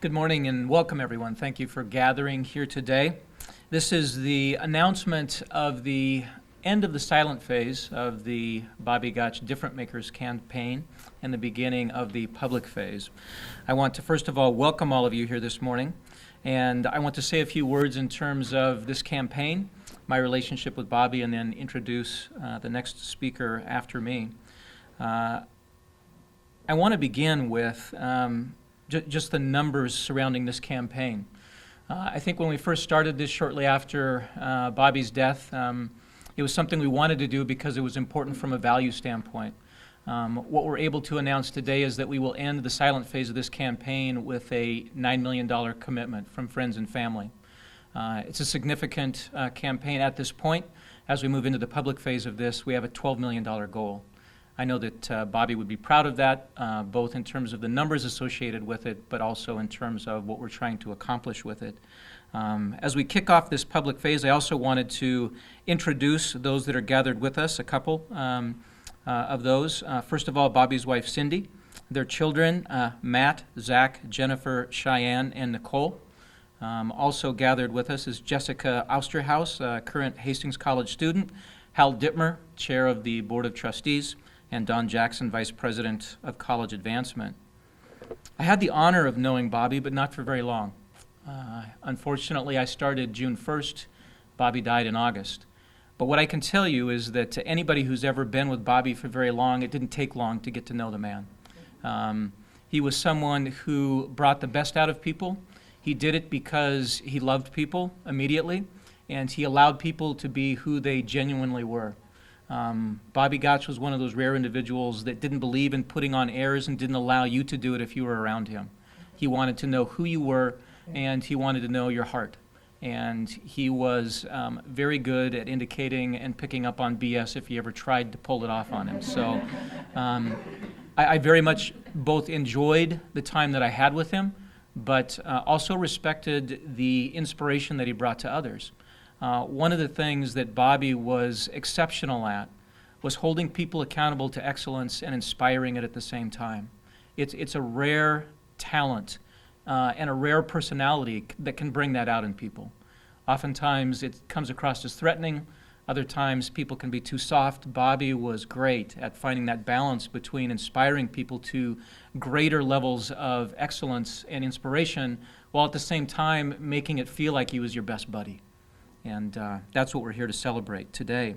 Good morning and welcome, everyone. Thank you for gathering here today. This is the announcement of the end of the silent phase of the Bobby Gottsch Difference Makers campaign and the beginning of the public phase. I want to first of all welcome all of you here this morning, and I want to say a few words in terms of this campaign, my relationship with Bobby, and then introduce the next speaker after me. I want to begin with just the numbers surrounding this campaign. I think when we first started this shortly after Bobby's death, it was something we wanted to do because it was important from a value standpoint. What we're able to announce today is that we will end the silent phase of this campaign with a $9 million commitment from friends and family. It's a significant campaign at this point. As we move into the public phase of this, we have a $12 million goal. I know that Bobby would be proud of that, both in terms of the numbers associated with it, but also in terms of what we're trying to accomplish with it. As we kick off this public phase, I also wanted to introduce those that are gathered with us, a couple of those. First of all, Bobby's wife, Cindy, their children, Matt, Zach, Jennifer, Cheyenne, and Nicole. Also gathered with us is Jessica Austerhaus, current Hastings College student, Hal Dittmer, chair of the Board of Trustees, and Don Jackson, Vice President of College Advancement. I had the honor of knowing Bobby, but not for very long. Unfortunately, I started June 1st. Bobby died in August. But what I can tell you is that to anybody who's ever been with Bobby for very long, it didn't take long to get to know the man. He was someone who brought the best out of people. He did it because he loved people immediately, and he allowed people to be who they genuinely were. Bobby Gottsch was one of those rare individuals that didn't believe in putting on airs and didn't allow you to do it if you were around him. He wanted to know who you were, and he wanted to know your heart. And he was very good at indicating and picking up on BS if you ever tried to pull it off on him. So I very much both enjoyed the time that I had with him, but also respected the inspiration that he brought to others. One of the things that Bobby was exceptional at was holding people accountable to excellence and inspiring it at the same time. It's a rare talent and a rare personality that can bring that out in people. Oftentimes it comes across as threatening. Other times people can be too soft. Bobby was great at finding that balance between inspiring people to greater levels of excellence and inspiration, while at the same time making it feel like he was your best buddy. And that's what we're here to celebrate today.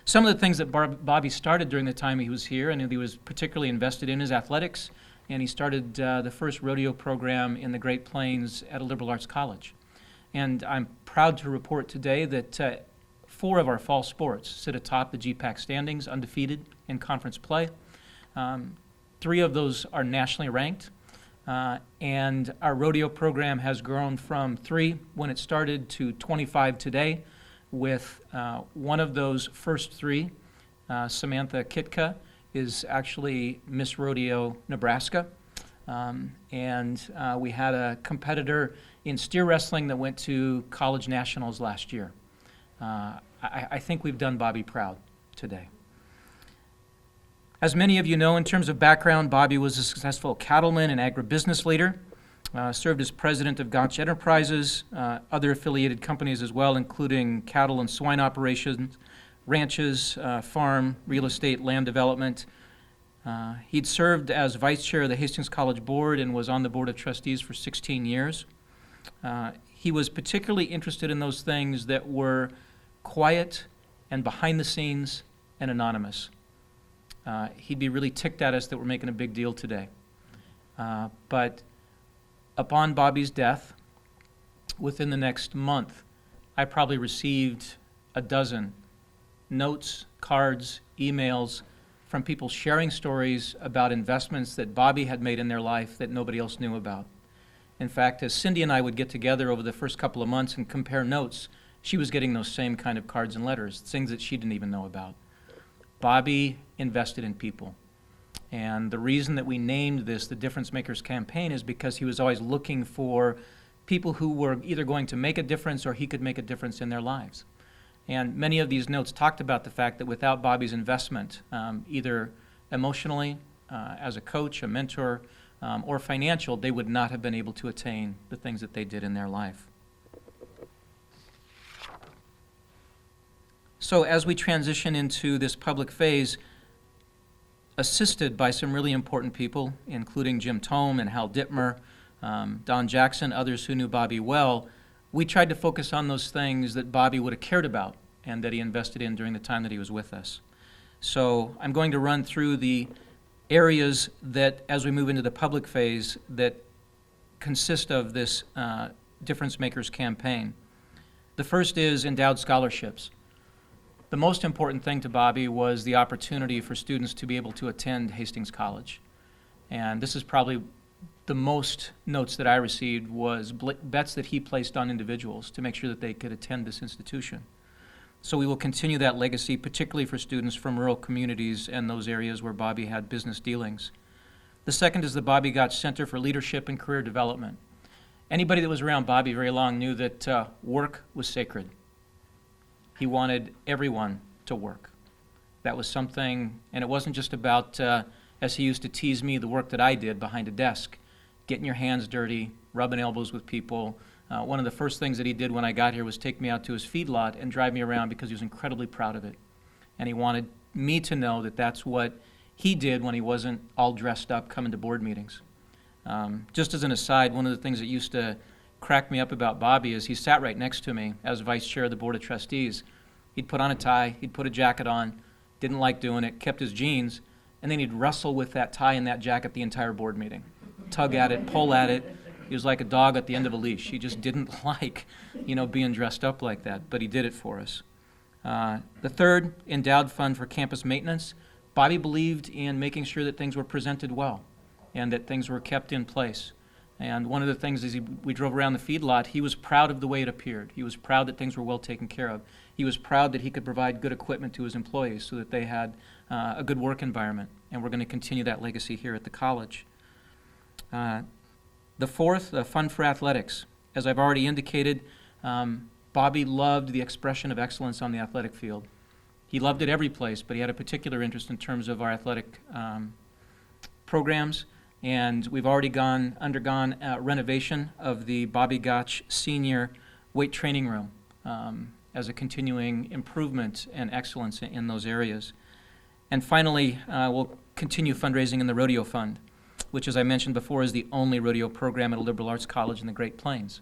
Some of the things that Bobby started during the time he was here, and he was particularly invested in, his athletics, and he started the first rodeo program in the Great Plains at a liberal arts college. And I'm proud to report today that 4 of our fall sports sit atop the GPAC standings, undefeated in conference play. 3 of those are nationally ranked. And our rodeo program has grown from 3 when it started to 25 today, with one of those first 3, Samantha Kitka, is actually Miss Rodeo Nebraska. And we had a competitor in steer wrestling that went to college nationals last year. I think we've done Bobby proud today. As many of you know, in terms of background, Bobby was a successful cattleman and agribusiness leader, served as president of Gottsch Enterprises, other affiliated companies as well, including cattle and swine operations, ranches, farm, real estate, land development. He'd served as vice chair of the Hastings College Board and was on the Board of Trustees for 16 years. He was particularly interested in those things that were quiet and behind the scenes and anonymous. He'd be really ticked at us that we're making a big deal today. But upon Bobby's death, within the next month, I probably received a dozen notes, cards, emails from people sharing stories about investments that Bobby had made in their life that nobody else knew about. In fact, as Cindy and I would get together over the first couple of months and compare notes, she was getting those same kind of cards and letters, things that she didn't even know about. Bobby invested in people. And the reason that we named this the Difference Makers campaign is because he was always looking for people who were either going to make a difference or he could make a difference in their lives. And many of these notes talked about the fact that without Bobby's investment, either emotionally, as a coach, a mentor, or financial, they would not have been able to attain the things that they did in their life. So as we transition into this public phase, assisted by some really important people, including Jim Tome and Hal Dittmer, Don Jackson, others who knew Bobby well, we tried to focus on those things that Bobby would have cared about and that he invested in during the time that he was with us. So I'm going to run through the areas that, as we move into the public phase, that consist of this Difference Makers campaign. The first is Endowed Scholarships. The most important thing to Bobby was the opportunity for students to be able to attend Hastings College. And this is probably the most notes that I received was bets that he placed on individuals to make sure that they could attend this institution. So we will continue that legacy, particularly for students from rural communities and those areas where Bobby had business dealings. The second is the Bobby Gottsch Center for Leadership and Career Development. Anybody that was around Bobby very long knew that work was sacred. He wanted everyone to work. That was something, and it wasn't just about, as he used to tease me, the work that I did behind a desk, getting your hands dirty, rubbing elbows with people. One of the first things that he did when I got here was take me out to his feedlot and drive me around because he was incredibly proud of it. And he wanted me to know that that's what he did when he wasn't all dressed up coming to board meetings. Just as an aside, one of the things that used to crack me up about Bobby is he sat right next to me as vice chair of the Board of Trustees. He'd put on a tie, he'd put a jacket on, didn't like doing it, kept his jeans, and then he'd wrestle with that tie and that jacket the entire board meeting. Tug at it, pull at it. He was like a dog at the end of a leash. He just didn't like, being dressed up like that, but he did it for us. The third, Endowed Fund for Campus Maintenance. Bobby believed in making sure that things were presented well and that things were kept in place. And one of the things is we drove around the feedlot, he was proud of the way it appeared. He was proud that things were well taken care of. He was proud that he could provide good equipment to his employees so that they had a good work environment. And we're going to continue that legacy here at the college. The fourth, the Fund for Athletics. As I've already indicated, Bobby loved the expression of excellence on the athletic field. He loved it every place, but he had a particular interest in terms of our athletic programs. And we've already undergone renovation of the Bobby Gottsch Senior Weight Training Room as a continuing improvement and excellence in those areas. And finally, we'll continue fundraising in the Rodeo Fund, which, as I mentioned before, is the only rodeo program at a liberal arts college in the Great Plains.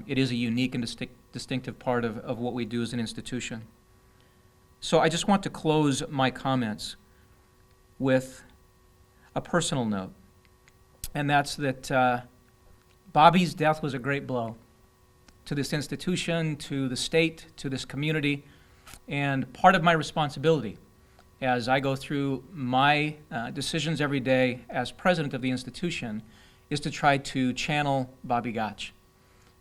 It is a unique and distinctive part of what we do as an institution. So I just want to close my comments with a personal note, and that's that Bobby's death was a great blow to this institution, to the state, to this community, and part of my responsibility as I go through my decisions every day as president of the institution is to try to channel Bobby Gottsch,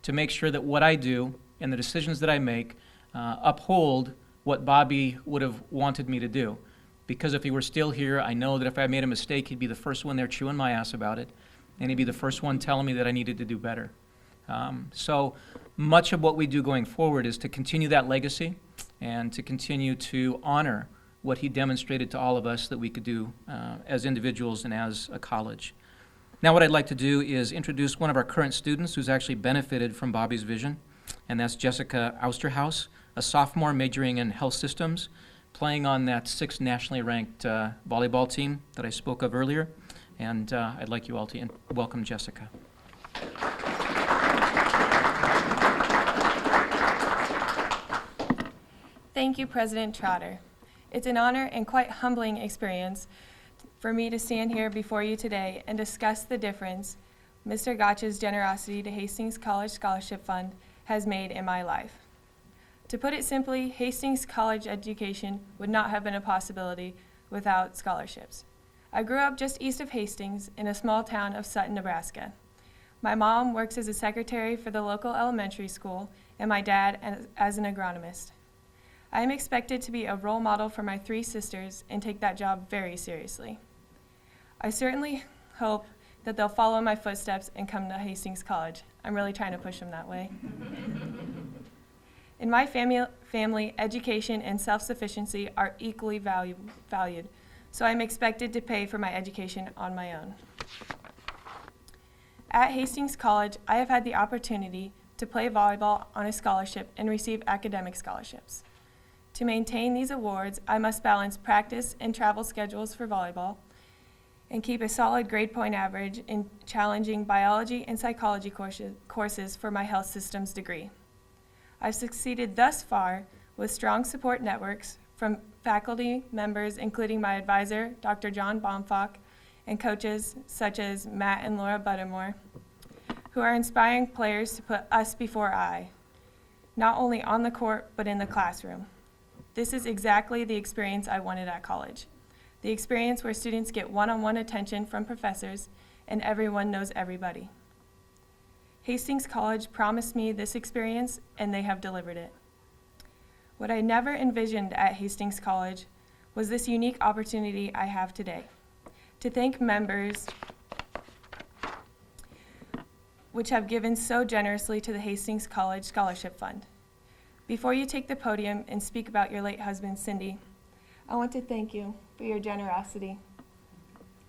to make sure that what I do and the decisions that I make uphold what Bobby would have wanted me to do. Because if he were still here, I know that if I made a mistake, he'd be the first one there chewing my ass about it, and he'd be the first one telling me that I needed to do better. So much of what we do going forward is to continue that legacy and to continue to honor what he demonstrated to all of us that we could do as individuals and as a college. Now what I'd like to do is introduce one of our current students who's actually benefited from Bobby's vision, and that's Jessica Austerhaus, a sophomore majoring in health systems, playing on that 6th nationally ranked volleyball team that I spoke of earlier. And I'd like you all to welcome Jessica. Thank you, President Trotter. It's an honor and quite humbling experience for me to stand here before you today and discuss the difference Mr. Gottsch's generosity to Hastings College Scholarship Fund has made in my life. To put it simply, Hastings College education would not have been a possibility without scholarships. I grew up just east of Hastings in a small town of Sutton, Nebraska. My mom works as a secretary for the local elementary school, and my dad as an agronomist. I am expected to be a role model for my 3 sisters and take that job very seriously. I certainly hope that they'll follow in my footsteps and come to Hastings College. I'm really trying to push them that way. In my family, education and self-sufficiency are equally valued, so I'm expected to pay for my education on my own. At Hastings College, I have had the opportunity to play volleyball on a scholarship and receive academic scholarships. To maintain these awards, I must balance practice and travel schedules for volleyball and keep a solid grade point average in challenging biology and psychology courses for my health systems degree. I've succeeded thus far with strong support networks from faculty members, including my advisor, Dr. John Baumfach, and coaches such as Matt and Laura Buttermore, who are inspiring players to put us before I, not only on the court, but in the classroom. This is exactly the experience I wanted at college. The experience where students get one-on-one attention from professors and everyone knows everybody. Hastings College promised me this experience, and they have delivered it. What I never envisioned at Hastings College was this unique opportunity I have today to thank members which have given so generously to the Hastings College Scholarship Fund. Before you take the podium and speak about your late husband, Cindy, I want to thank you for your generosity.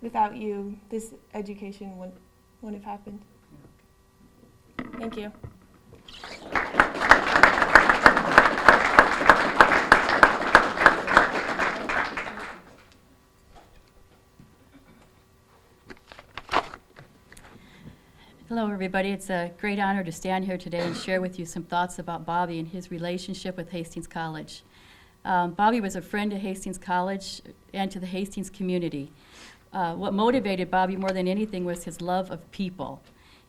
Without you, this education wouldn't have happened. Thank you. Hello, everybody. It's a great honor to stand here today and share with you some thoughts about Bobby and his relationship with Hastings College. Bobby was a friend to Hastings College and to the Hastings community. What motivated Bobby more than anything was his love of people.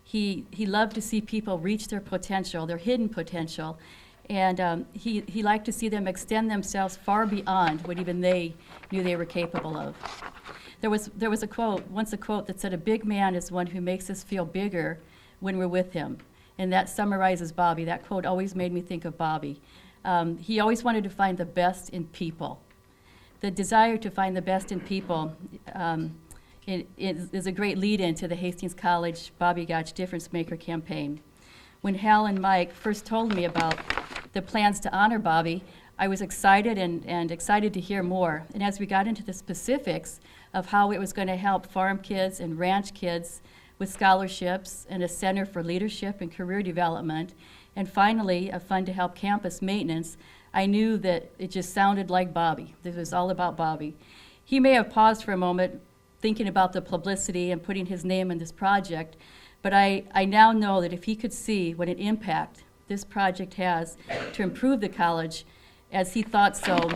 He loved to see people reach their potential, their hidden potential, and he liked to see them extend themselves far beyond what even they knew they were capable of. There was a quote that said, "A big man is one who makes us feel bigger when we're with him." And that summarizes Bobby. That quote always made me think of Bobby. He always wanted to find the best in people. The desire to find the best in people is a great lead-in to the Hastings College Bobby Gottsch Difference Maker campaign. When Hal and Mike first told me about the plans to honor Bobby, I was excited and excited to hear more. And as we got into the specifics of how it was going to help farm kids and ranch kids with scholarships and a center for leadership and career development, and finally a fund to help campus maintenance, I knew that it just sounded like Bobby. This was all about Bobby. He may have paused for a moment thinking about the publicity and putting his name in this project, but I now know that if he could see what an impact this project has to improve the college, as he thought so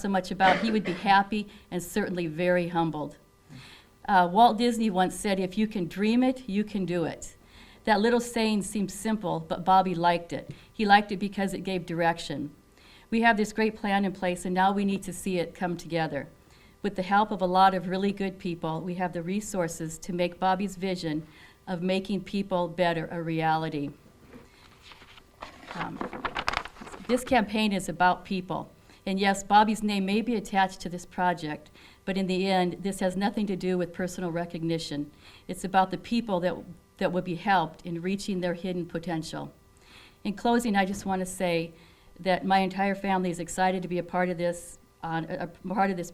much about, he would be happy and certainly very humbled. Walt Disney once said, "If you can dream it, you can do it." That little saying seems simple, but Bobby liked it. He liked it because it gave direction. We have this great plan in place, and now we need to see it come together. With the help of a lot of really good people, we have the resources to make Bobby's vision of making people better a reality. This campaign is about people. And yes, Bobby's name may be attached to this project, but in the end, this has nothing to do with personal recognition. It's about the people that will be helped in reaching their hidden potential. In closing, I just want to say that my entire family is excited to be a part of this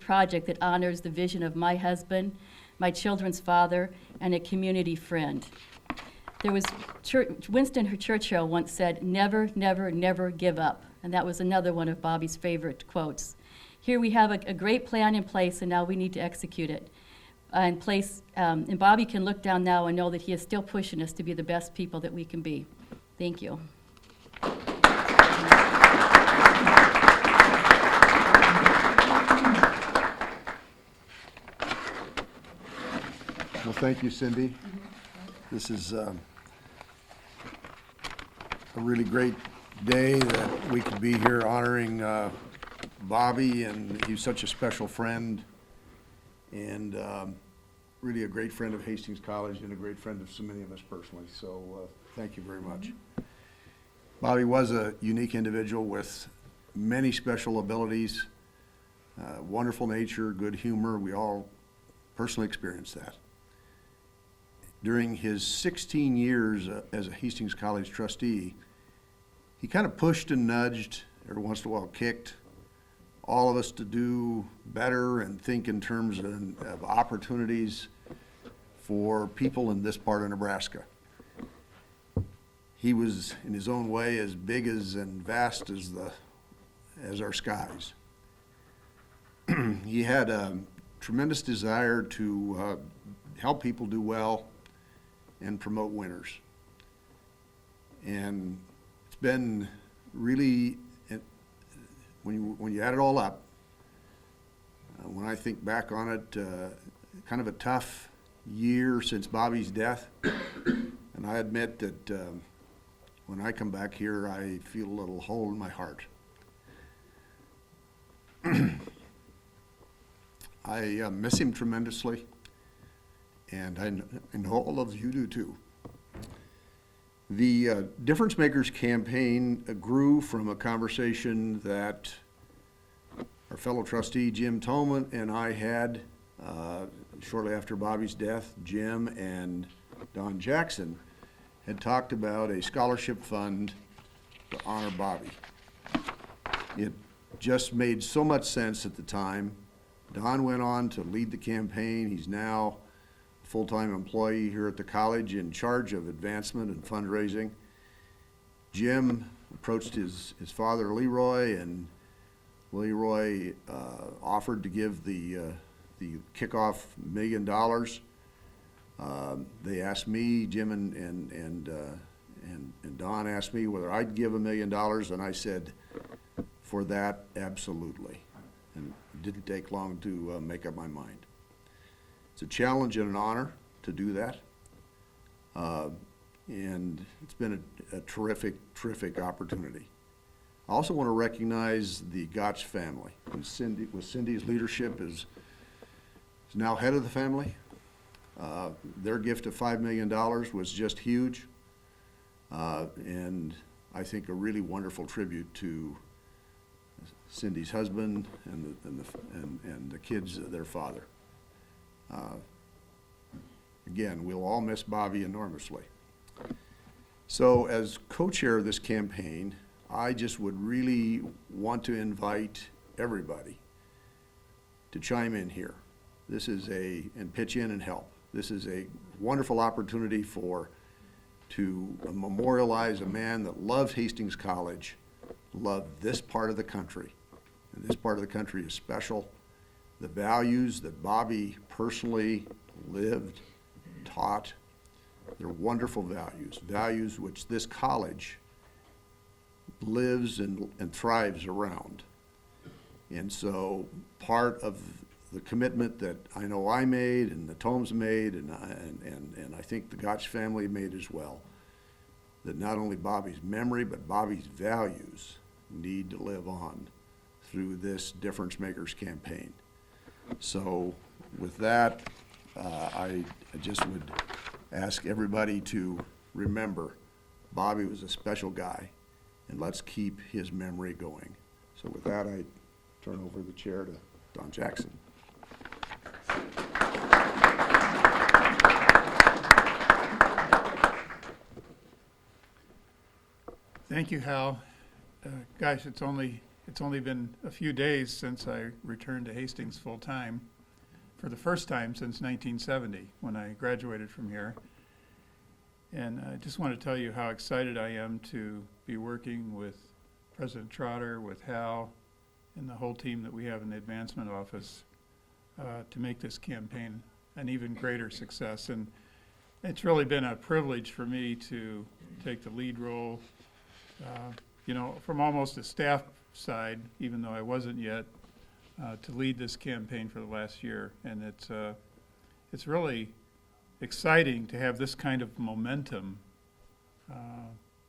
project that honors the vision of my husband, my children's father, and a community friend. There was Winston Churchill once said, "Never, never, never give up." And that was another one of Bobby's favorite quotes. Here we have a great plan in place, and now we need to execute it. And Bobby can look down now and know that he is still pushing us to be the best people that we can be. Thank you. Well, thank you, Cindy. This is a really great day that we could be here honoring Bobby, and he's such a special friend, and really a great friend of Hastings College and a great friend of so many of us personally. So thank you very much. Bobby was a unique individual with many special abilities, wonderful nature, good humor. We all personally experienced that. During his 16 years as a Hastings College trustee, he kind of pushed and nudged, every once in a while kicked, all of us to do better and think in terms of opportunities for people in this part of Nebraska. He was, in his own way, as big as and vast as our skies. He had a tremendous desire to help people do well and promote winners. And it's been really, when you add it all up, when I think back on it, kind of a tough year since Bobby's death. And I admit that when I come back here, I feel a little hole in my heart. I miss him tremendously, and I know all of you do too. The Difference Makers campaign grew from a conversation that our fellow trustee Jim Tolman and I had shortly after Bobby's death. Jim and Don Jackson had talked about a scholarship fund to honor Bobby. It just made so much sense at the time. Don went on to lead the campaign. He's now a full-time employee here at the college in charge of advancement and fundraising. Jim approached his father Leroy, and Leroy offered to give the kickoff $1 million. They asked me, Jim and Don asked me whether I'd give $1 million, and I said, for that, absolutely. And it didn't take long to make up my mind. It's a challenge and an honor to do that. And it's been a terrific, terrific opportunity. I also want to recognize the Gottsch family. With Cindy's leadership is now head of the family. Their gift of $5 million was just huge, and I think a really wonderful tribute to Cindy's husband and the kids, their father. Again, we'll all miss Bobby enormously. So as co-chair of this campaign, I just would really want to invite everybody to chime in here. This is and pitch in and help. This is a wonderful opportunity to memorialize a man that loved Hastings College, loved this part of the country. And this part of the country is special. The values that Bobby personally lived, taught, they're wonderful values, values which this college lives and thrives around. And so part of the commitment that I know I made and the Tomes made and I think the Gottsch family made as well, that not only Bobby's memory but Bobby's values need to live on through this Difference Makers campaign. So with that, I just would ask everybody to remember Bobby was a special guy, and let's keep his memory going. So with that, I turn over the chair to Don Jackson. Thank you, Hal. Gosh, it's only been a few days since I returned to Hastings full-time for the first time since 1970 when I graduated from here. And I just want to tell you how excited I am to be working with President Trotter, with Hal, and the whole team that we have in the advancement office to make this campaign an even greater success. And it's really been a privilege for me to take the lead role, from almost a staff side, even though I wasn't yet, to lead this campaign for the last year. And it's really exciting to have this kind of momentum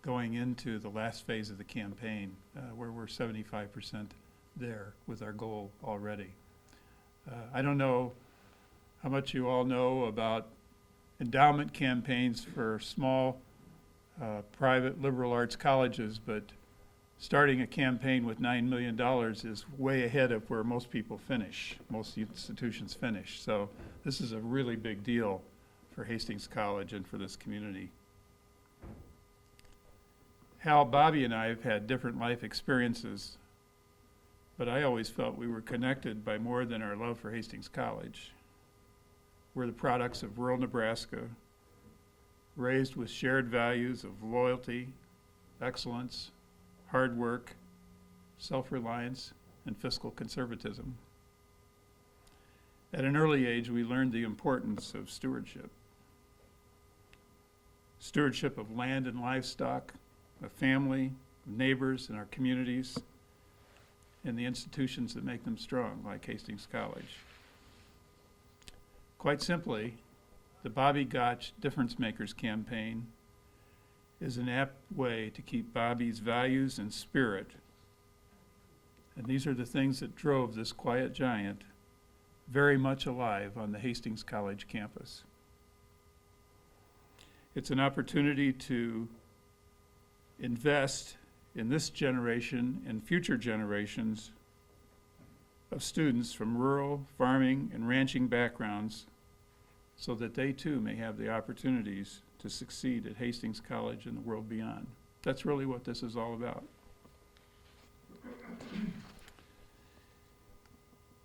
going into the last phase of the campaign, where we're 75% there with our goal already. I don't know how much you all know about endowment campaigns for small private liberal arts colleges, but starting a campaign with $9 million is way ahead of where most people finish, most institutions finish. So this is a really big deal for Hastings College and for this community. Hal, Bobby, and I have had different life experiences, but I always felt we were connected by more than our love for Hastings College. We're the products of rural Nebraska, raised with shared values of loyalty, excellence, hard work, self-reliance, and fiscal conservatism. At an early age, we learned the importance of stewardship. Stewardship of land and livestock, of family, of neighbors, and our communities, and the institutions that make them strong, like Hastings College. Quite simply, the Bobby Gottsch Difference Makers campaign is an apt way to keep Bobby's values and spirit, and these are the things that drove this quiet giant, very much alive on the Hastings College campus. It's an opportunity to invest in this generation and future generations of students from rural, farming, and ranching backgrounds so that they too may have the opportunities to succeed at Hastings College and the world beyond. That's really what this is all about.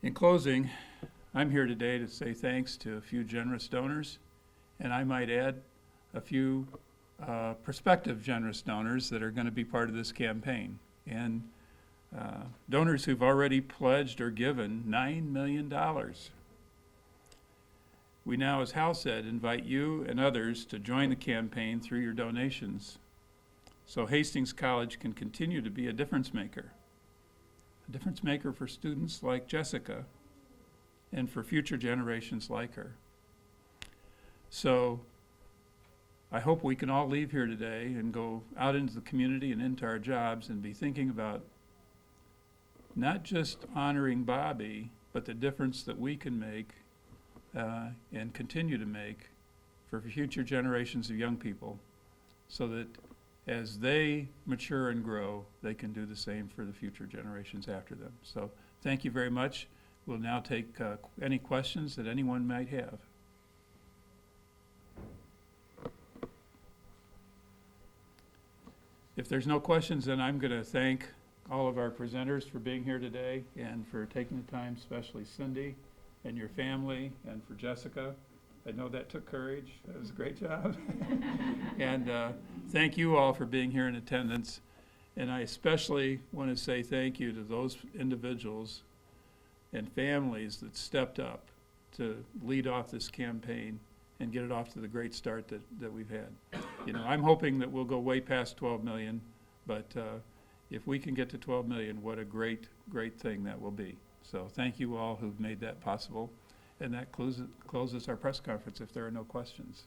In closing, I'm here today to say thanks to a few generous donors, and I might add a few prospective generous donors that are going to be part of this campaign. And donors who've already pledged or given $9 million. We now, as Hal said, invite you and others to join the campaign through your donations so Hastings College can continue to be a difference maker for students like Jessica and for future generations like her. So I hope we can all leave here today and go out into the community and into our jobs and be thinking about not just honoring Bobby, but the difference that we can make and continue to make for future generations of young people so that as they mature and grow, they can do the same for the future generations after them. So thank you very much. We'll now take any questions that anyone might have. If there's no questions, then I'm going to thank all of our presenters for being here today and for taking the time, especially Cindy and your family, and for Jessica. I know that took courage. That was a great job. And thank you all for being here in attendance. And I especially want to say thank you to those individuals and families that stepped up to lead off this campaign and get it off to the great start that we've had. You know, I'm hoping that we'll go way past 12 million, but if we can get to 12 million, what a great, great thing that will be. So thank you all who've made that possible. And that closes our press conference if there are no questions.